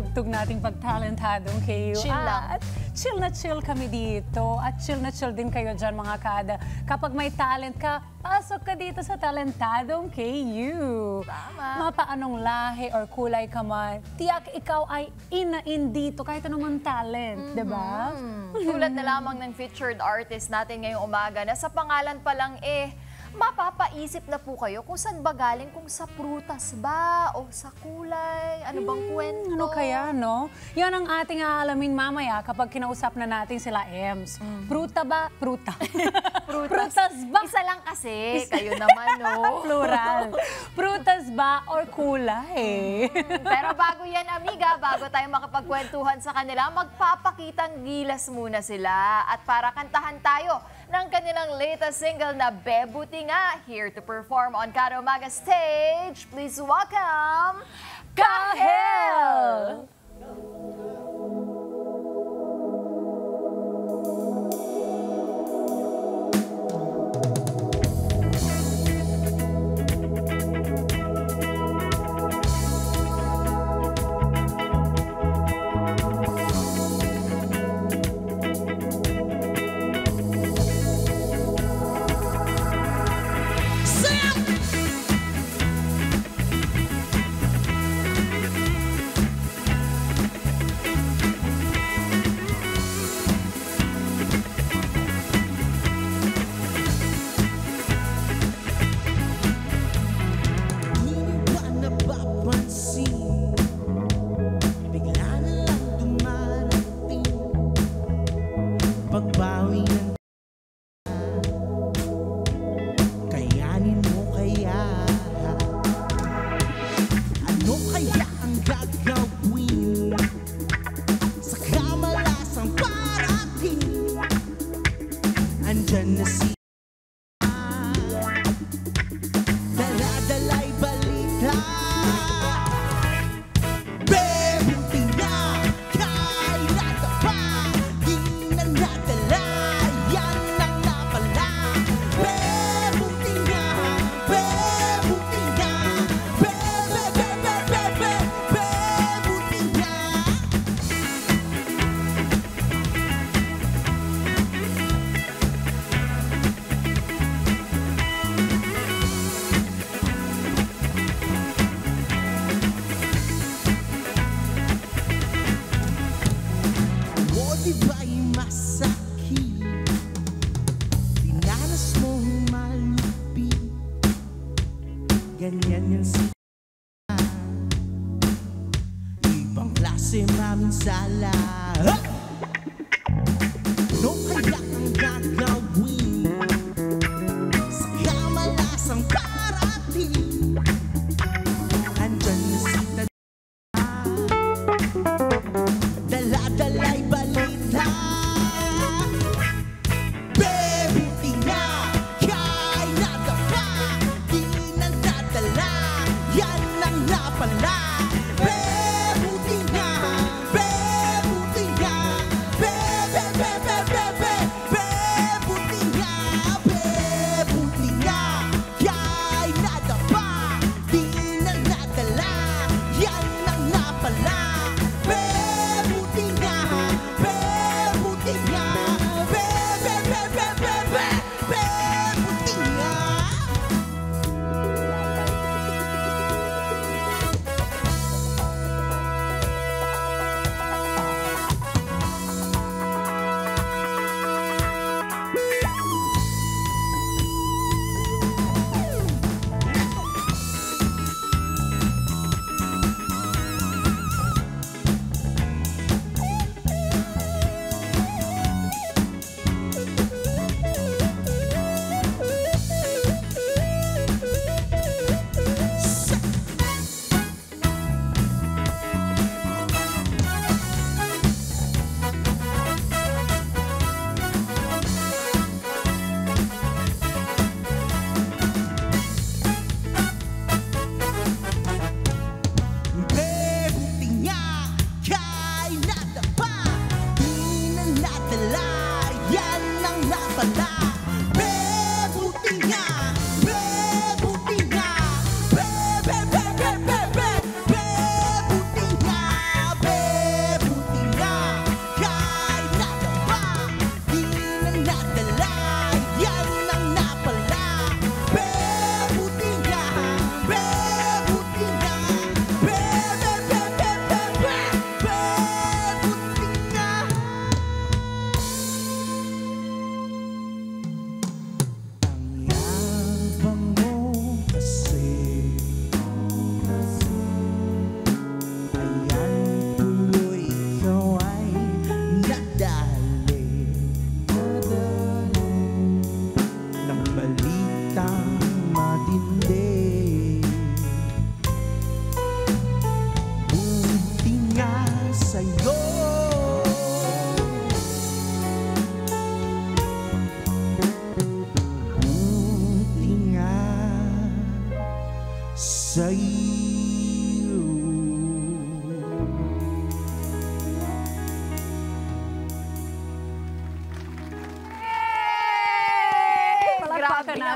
tugtog nating pagtalentadong kayo. Chill lang. At chill na chill kami dito. At chill na chill din kayo dyan mga kada. Kapag may talent ka, pasok ka dito sa Talentadong KU. Tama. Mapaanong lahi or kulay ka man, tiyak ikaw ay in dito kahit anong talent, diba? Tulad na lamang ng featured artist natin ngayong umaga na sa pangalan pa lang mapapaisip na po kayo kung saan ba galing, kung sa prutas ba o sa kulay, ano bang kwento? Ano kaya, no? Yan ang ating aalamin mamaya kapag kinausap na natin sila Ems. Pruta ba? Pruta. Prutas ba? Isa lang kasi, kayo naman, no? Plural. Prutas ba or kulay? Pero bago yan, amiga, bago tayo makapagkwentuhan sa kanila, magpapakitang gilas muna sila. At para kantahan tayo ng kanilang latest single na Bebuti Nga, here to perform on Kada Umaga stage, please welcome Kahel! Ganyan yan siya. Ibang klase maminsala. No kaya ang gagawin sa kamalasang parating? Andyan na si dala-dala'y balita. Bebuti nga, kay nadapa, di nandadala, yan ang napala. Bebuti nga, bebuti nga, bebuti nga, bebuti nga, kay nadapa, di nandadala, yan ang napala. Bebuti nga, bebuti nga, bebuti nga.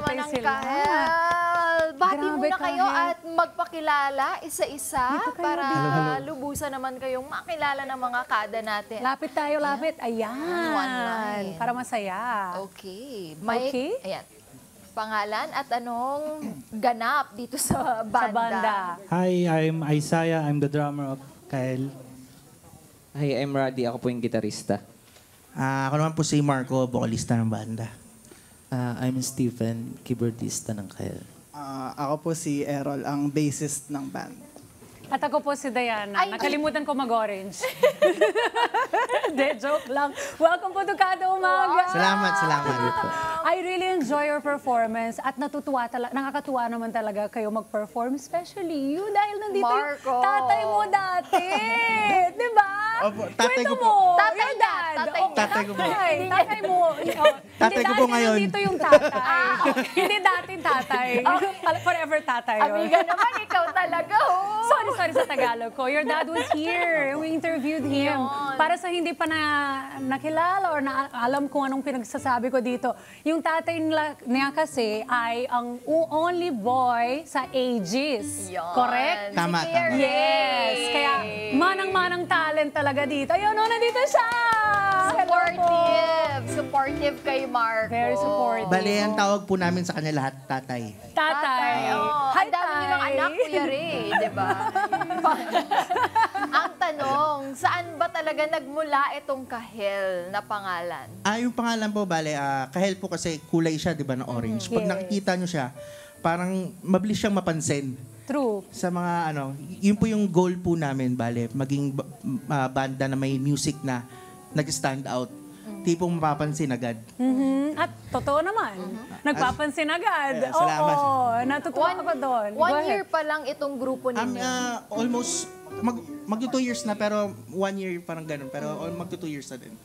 naman tatay ang sila. kahel. Bati Grabe, muna kayo kahel. at magpakilala isa-isa Dito kayo, para dito. lubusan naman kayong makilala ng mga kada natin. Lapit tayo, lapit. One Ayan. line. Para masaya. Okay. Mike, Okay. ayan. Pangalan at anong ganap dito sa Sa banda? banda. Hi, I'm Isaiah. I'm the drummer of Kyle. Hi, I'm Roddy. Ako po yung gitarista. Ako naman po si Marco, vocalista ng banda. I'm Stephen, keyboardista ng Kyle. Ako po si Errol, ang bassist ng band. At ako po si Diana. Ay, Nakalimutan ko mag-orange. De, joke lang. Welcome po to Kada Umaga. Salamat. I really enjoy your performance at nakakatuwa naman talaga kayo mag-perform, especially you dahil nandito Marco. yung tatay mo dati. Di ba? Opo, tatay Kwento ko po. mo, Tatay your niya, dad. tatay Oo, niya. Tatay ko po. Tatay mo. Tatay ko po ngayon. Nandito yung tatay. Hindi dating tatay. Forever tatay. yun. Amiga naman, ikaw talaga. Oh. Sorry sa Tagalog ko. Your dad was here. We interviewed him. Yun. Para sa hindi pa nakilala or alam kung anong pinagsasabi ko dito, yung tatay niya kasi ay ang only boy sa ages. Yun. Correct? Tama, Si Kuya tama. Ray. Yes. Kaya manang-manang talent talaga dito. Ayun, nandito siya! Hello po. Supportive kay Marco. Very supportive. Bale, ang tawag po namin sa kanya lahat, tatay. Tatay. Oh, Hi, ang dami niyo ng Tay. anak, Kuya Ray, di ba? Ang tanong, saan ba talaga nagmula itong kahel na pangalan? Yung pangalan po, bale, kahel po kasi kulay siya, di ba, na orange. Pag Yes. nakikita nyo siya, parang mabilis siyang mapansin. True. Sa mga yun po yung goal po namin, bale, maging banda na may music na nag-stand out. Tipong mapapansin agad. Mhm. At totoo naman. Nagpapansin agad. Salamat. Oo, natutuwa ka pa doon. Go One ahead. year pa lang itong grupo ninyo. Almost, magto 2 years na, pero 1 year parang ganun. Pero magto 2 years na din.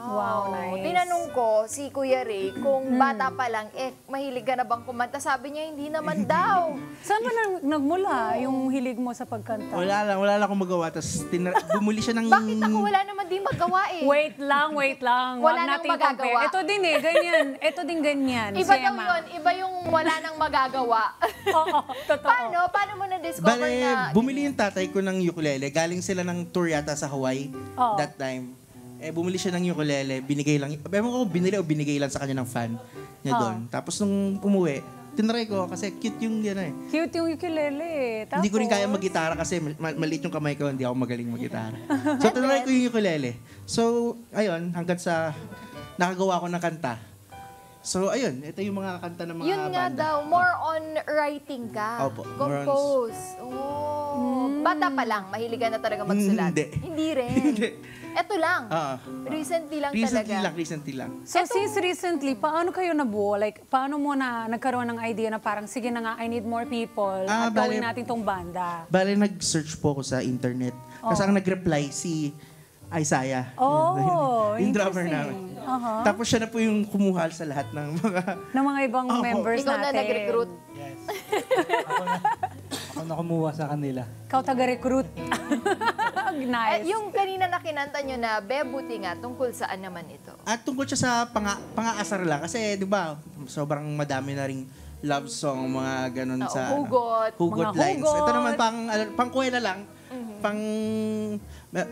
Wow, nice. Tinanong ko si Kuya Ray kung bata pa lang, mahilig ka na bang kumanta? Sabi niya, hindi naman daw. Saan ba nagmula yung hilig mo sa pagkanta? Wala lang akong magawa. Tapos bumuli siya ng... Bakit ako wala naman di magawa eh? Wait lang. Wala Huwag nang nating magagawa. compare. Ito din ganyan. Ito din ganyan. Iba daw Gemma. yun. Iba yung wala nang magagawa. Oo, totoo. Paano mo na-discover Bale, na... bumili yung tatay ko ng ukulele. Galing sila ng tour yata sa Hawaii Oo. that time. Bumili siya ng ukulele. Binigay lang. Ewan ko binili o binigay lang sa kanya ng fan niya doon. Tapos nung umuwi, tinry ko kasi cute yung Cute yung ukulele. Tapos, Hindi ko rin kaya mag-gitara kasi maliit yung kamay ko, hindi ako magaling mag-gitara. So, tinry ko yung ukulele. So, ayun, hanggang sa nakagawa ko ng kanta. So, ayun, ito yung mga kanta ng mga Yun nga banda. daw, more on writing ka. Opo, more on- Compose. Bata pa lang, mahilig ka na talaga magsulat. Hindi. Rin. Eto lang. Recently lang talaga. Recently lang. So since recently, paano kayo nabuo? Like, paano mo na nagkaroon ng idea na parang, sige na nga, I need more people at gawin natin tong banda? Bale, nag-search po ako sa internet. Kasi ang nag-reply si Isaiah. Oh, yung drummer interesting. namin. Tapos siya na po yung kumuha sa lahat ng mga... Ng mga ibang members Ikaw natin. na nag-recruit. Ako na kumuha sa kanila. Ikaw taga-recruit. Nice. Yung kanina na kinanta nyo na Bebuti nga, tungkol saan naman ito? At tungkol siya sa pang-aasar lang. Kasi, di ba, sobrang madami na ring love song, mga ganun sa... hugot. Hugot Mga lines. hugot. Ito naman, pang-kuwela lang. Pang...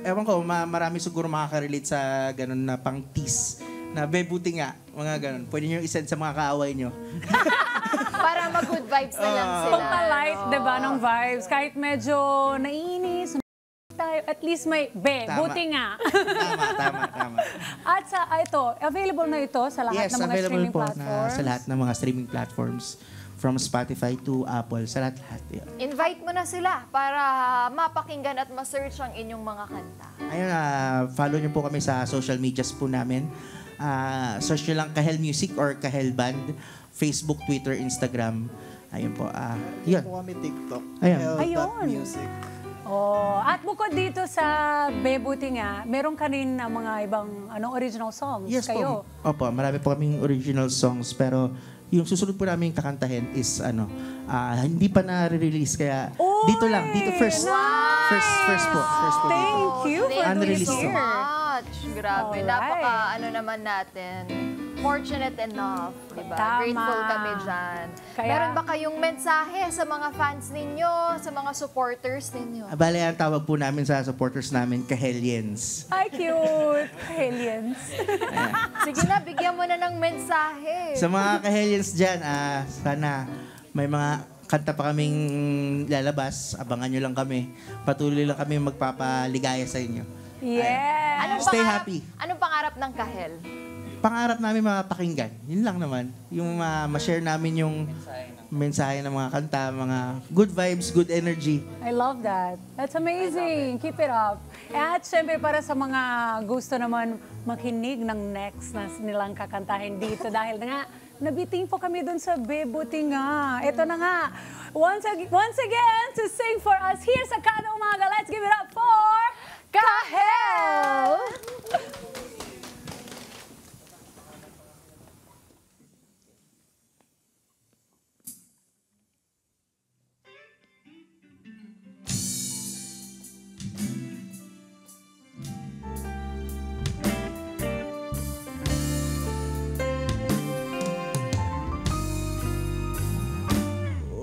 Ewan ko, marami siguro makaka-relate sa ganun na pang-tease. Na bebuti nga, mga ganun. Pwede nyo isend sa mga kaaway nyo. Para mag-good vibes na lang sila. Pagka-light, diba, ng vibes. Kahit medyo naiinis, tayo, at least may Tama. buti nga. Tama. At sa ito, available na ito sa lahat Yes, ng mga available streaming po platforms. sa lahat ng mga streaming platforms. From Spotify to Apple, sa lahat. Yun. Invite mo na sila para mapakinggan at ma-search ang inyong mga kanta. Ayun, follow nyo po kami sa social medias po namin. Search nyo lang Kahel Music or Kahel Band. Facebook, Twitter, Instagram. Ayun po. Yun. Po kami TikTok. Ayun. Hell.music. Oh, at bukod dito sa Bebuti nga, meron ka rin na mga ibang original songs Yes kayo. po. Opo, marami po kaming original songs. Pero yung susunod po namin kakantahin is hindi pa na-release. Kaya dito lang. Dito first. Nice! First po. First po dito. Thank you for Thank you Unreleased so song. much. Grabe, Alright. napaka naman natin. fortunate enough, di ba? Tama. Grateful kami dyan. Kaya- Meron ba kayong mensahe sa mga fans ninyo, sa mga supporters ninyo? Bale, ang tawag po namin sa supporters namin, Kahelians. Ay, cute! Aliens. Sige na, bigyan mo na ng mensahe. Sa mga Kahelians dyan, sana may mga kanta pa kaming lalabas. Abangan nyo lang kami. Patuloy lang kami magpapaligaya sa inyo. Yes! Stay happy. Anong pangarap ng Kahel? Pangarap namin mapakinggan. Yun lang naman. Yung ma-share namin yung mensahe ng mga kanta, mga good vibes, good energy. I love that. That's amazing. Keep it up. At syempre para sa mga gusto naman makinig ng next na nilang kakantahin dito dahil nga nabiting po kami dun sa Bebuti Nga. Ito na nga. Once again, to sing for us here sa Kada Umaga. Let's give it up for Kahel!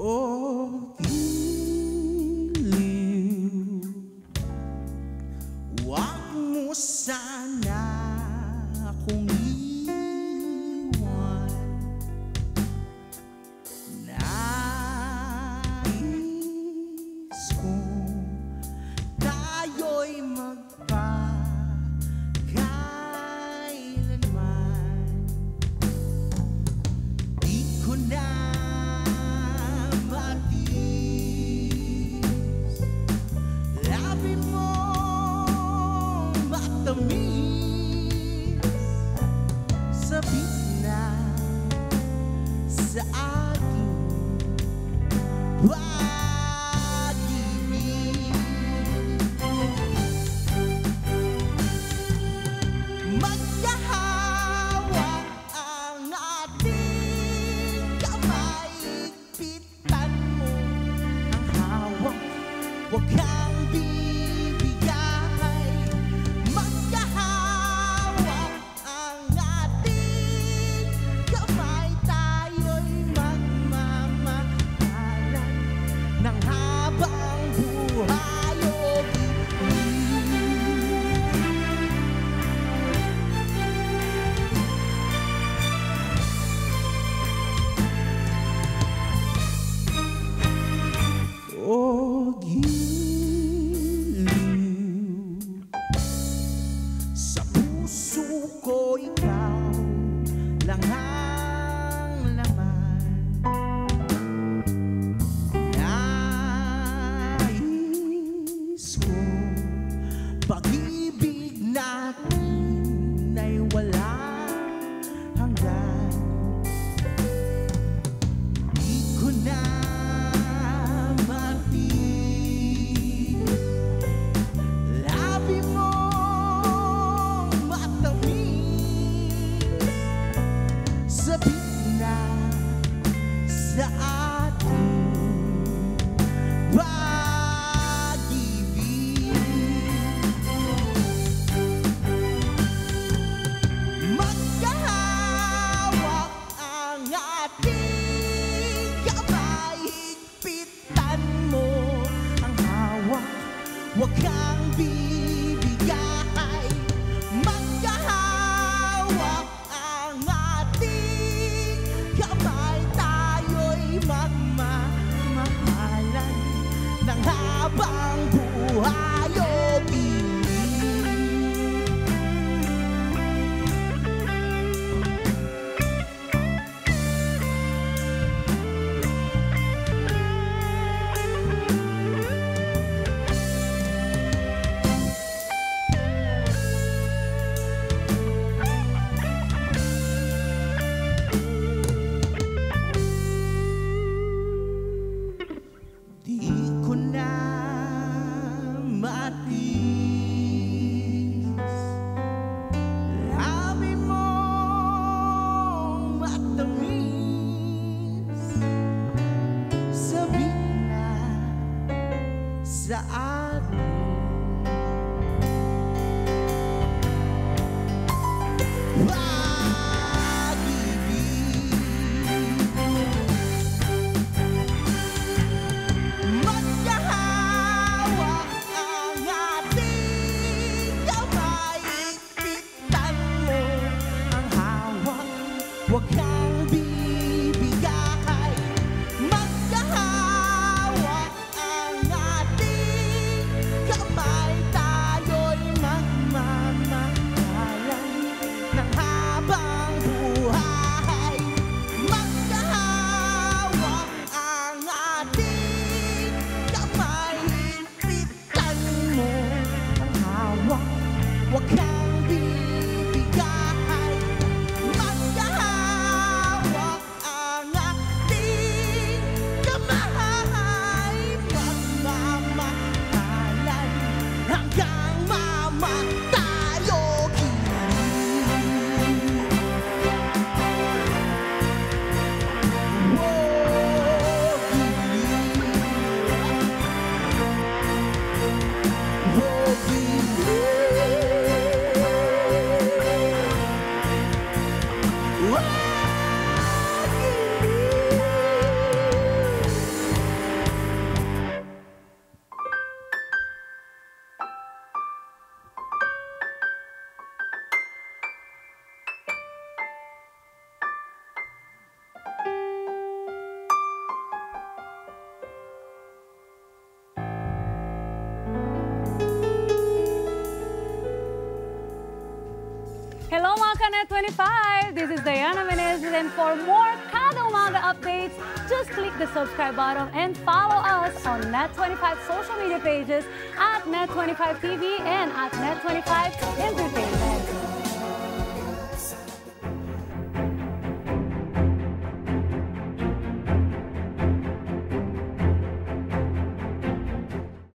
Oh, giliw, wag mo sana akong iwan. Nais kong tayo'y magpakailanman. Di ko na matiis labi mo matamis. Sabi na sa aking pag-ibig. Magkahawak ang ating kamay, higpitan mo ang hawak, huwag kang bibigay. Magkahawak ang ating kamay, tayo'y magmamahalan ng habang buhay o O giliw, sa puso ko ikaw lang ang laman. Nais ko pag-ibig natin ay walang hanggan. Di ko na matiis labi mo matamis. Sabi na sa ating pag-ibig. Magkahawak ang ating kamay, higpitan mo ang hawak, huwag kang bibigay. Magkahawak ang ating kamay, tayo'y magmamahalan ng habang buhay o di ko na matiis labi mo matamis. Sabi na sa ating pag Net25. This is Diana Menezes, and for more Kada Umaga updates, just click the subscribe button and follow us on Net25 social media pages at Net25 TV and at Net25